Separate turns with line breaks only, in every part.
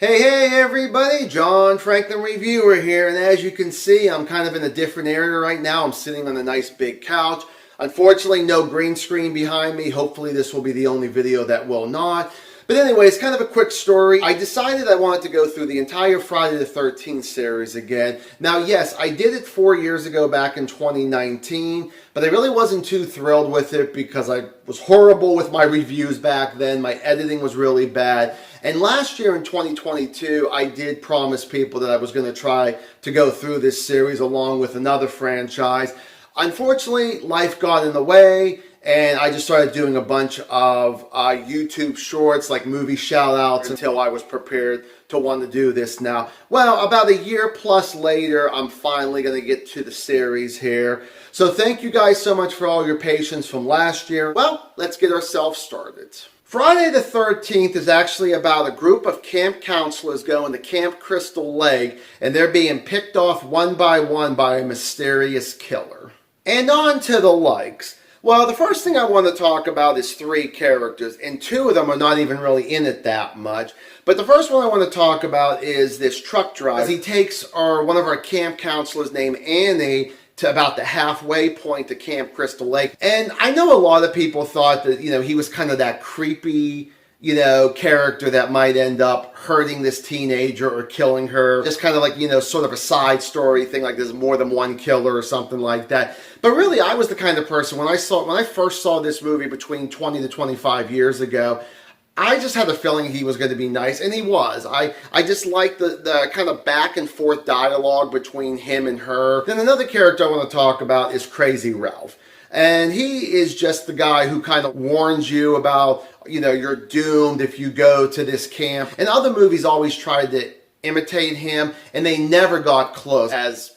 Hey everybody, John Franklin Reviewer here, and as you can see, I'm kind of in a different area right now. I'm sitting on a nice big couch. Unfortunately, no green screen behind me. Hopefully this will be the only video that will not. But anyway, it's kind of a quick story. I decided I wanted to go through the entire Friday the 13th series again. Now, yes, I did it 4 years ago back in 2019, but I really wasn't too thrilled with it because I was horrible with my reviews back then. My editing was really bad. And last year in 2022, I did promise people that I was going to try to go through this series along with another franchise. Unfortunately, life got in the way. And I just started doing a bunch of YouTube shorts, like movie shout-outs, until I was prepared to want to do this now. Well, about a year plus later, I'm finally going to get to the series here. So thank you guys so much for all your patience from last year. Well, let's get ourselves started. Friday the 13th is actually about a group of camp counselors going to Camp Crystal Lake, and they're being picked off one by a mysterious killer. And on to the likes. Well, the first thing I want to talk about is three characters, and two of them are not even really in it that much. But the first one I want to talk about is this truck driver. He takes one of our camp counselors named Annie to about the halfway point to Camp Crystal Lake. And I know a lot of people thought that, he was kind of that creepy, character that might end up hurting this teenager or killing her. Just kind of like, sort of a side story thing, like there's more than one killer or something like that. But really, I was the kind of person, when I first saw this movie between 20 to 25 years ago, I just had a feeling he was going to be nice, and he was. I just liked the kind of back and forth dialogue between him and her. Then another character I want to talk about is Crazy Ralph. And he is just the guy who kind of warns you about, you're doomed if you go to this camp. And other movies always tried to imitate him, and they never got close as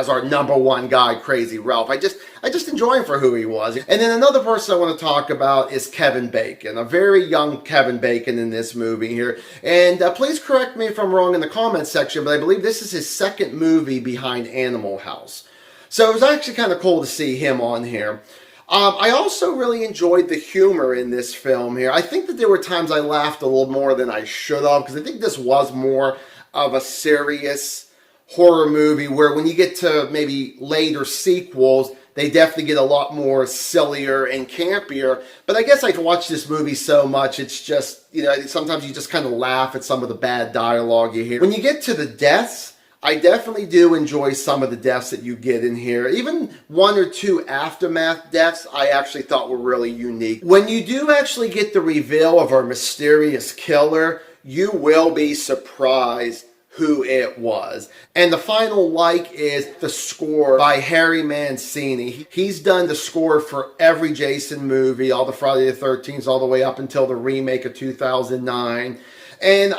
our number one guy, Crazy Ralph. I just enjoy him for who he was. And then another person I want to talk about is Kevin Bacon, a very young Kevin Bacon in this movie here. And please correct me if I'm wrong in the comments section, but I believe this is his second movie behind Animal House. So it was actually kind of cool to see him on here. I also really enjoyed the humor in this film here. I think that there were times I laughed a little more than I should have, because I think this was more of a serious horror movie where when you get to maybe later sequels, they definitely get a lot more sillier and campier. But I guess I've watched this movie so much, it's just, sometimes you just kind of laugh at some of the bad dialogue you hear. When you get to the deaths, I definitely do enjoy some of the deaths that you get in here. Even one or two aftermath deaths I actually thought were really unique. When you do actually get the reveal of our mysterious killer, you will be surprised who it was. And the final like is the score by Harry Mancini. He's done the score for every Jason movie, all the Friday the 13th, all the way up until the remake of 2009. And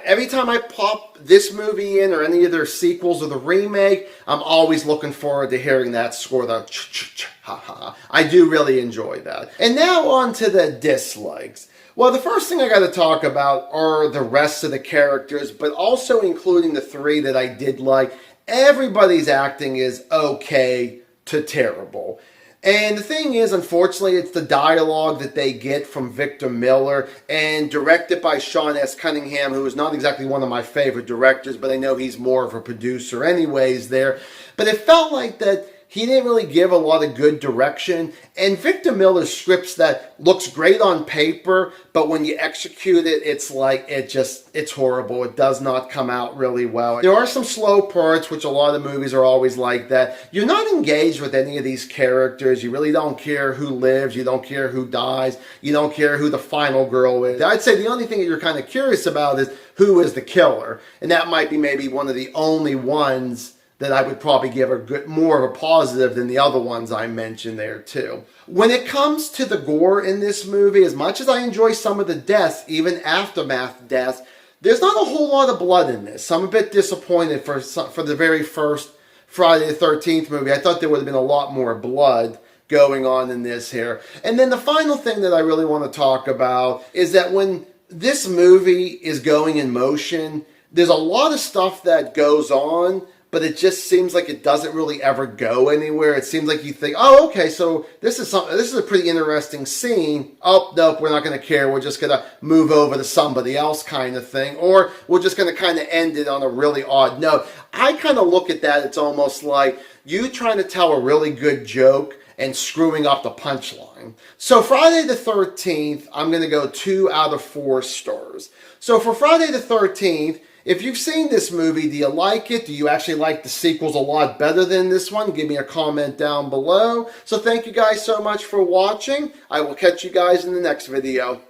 every time I pop this movie in or any of their sequels or the remake, I'm always looking forward to hearing that score, the ch-ch-ch-ha-ha. I do really enjoy that. And now on to the dislikes. Well, the first thing I got to talk about are the rest of the characters, but also including the three that I did like. Everybody's acting is okay to terrible. And the thing is, unfortunately, it's the dialogue that they get from Victor Miller and directed by Sean S. Cunningham, who is not exactly one of my favorite directors, but I know he's more of a producer anyways there. But it felt like that he didn't really give a lot of good direction. And Victor Miller's scripts that looks great on paper, but when you execute it, it's like, it's horrible. It does not come out really well. There are some slow parts, which a lot of movies are always like that. You're not engaged with any of these characters. You really don't care who lives. You don't care who dies. You don't care who the final girl is. I'd say the only thing that you're kind of curious about is who is the killer. And that might be maybe one of the only ones that I would probably give more of a positive than the other ones I mentioned there too. When it comes to the gore in this movie, as much as I enjoy some of the deaths, even aftermath deaths, there's not a whole lot of blood in this. So I'm a bit disappointed for the very first Friday the 13th movie. I thought there would have been a lot more blood going on in this here. And then the final thing that I really want to talk about is that when this movie is going in motion, there's a lot of stuff that goes on, but it just seems like it doesn't really ever go anywhere. It seems like you think, oh, okay, so this is a pretty interesting scene. Oh, nope, we're not going to care. We're just going to move over to somebody else kind of thing. Or we're just going to kind of end it on a really odd note. I kind of look at that, it's almost like you trying to tell a really good joke and screwing up the punchline. So Friday the 13th, I'm going to go 2 out of 4 stars. So for Friday the 13th, if you've seen this movie, do you like it? Do you actually like the sequels a lot better than this one? Give me a comment down below. So thank you guys so much for watching. I will catch you guys in the next video.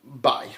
Bye.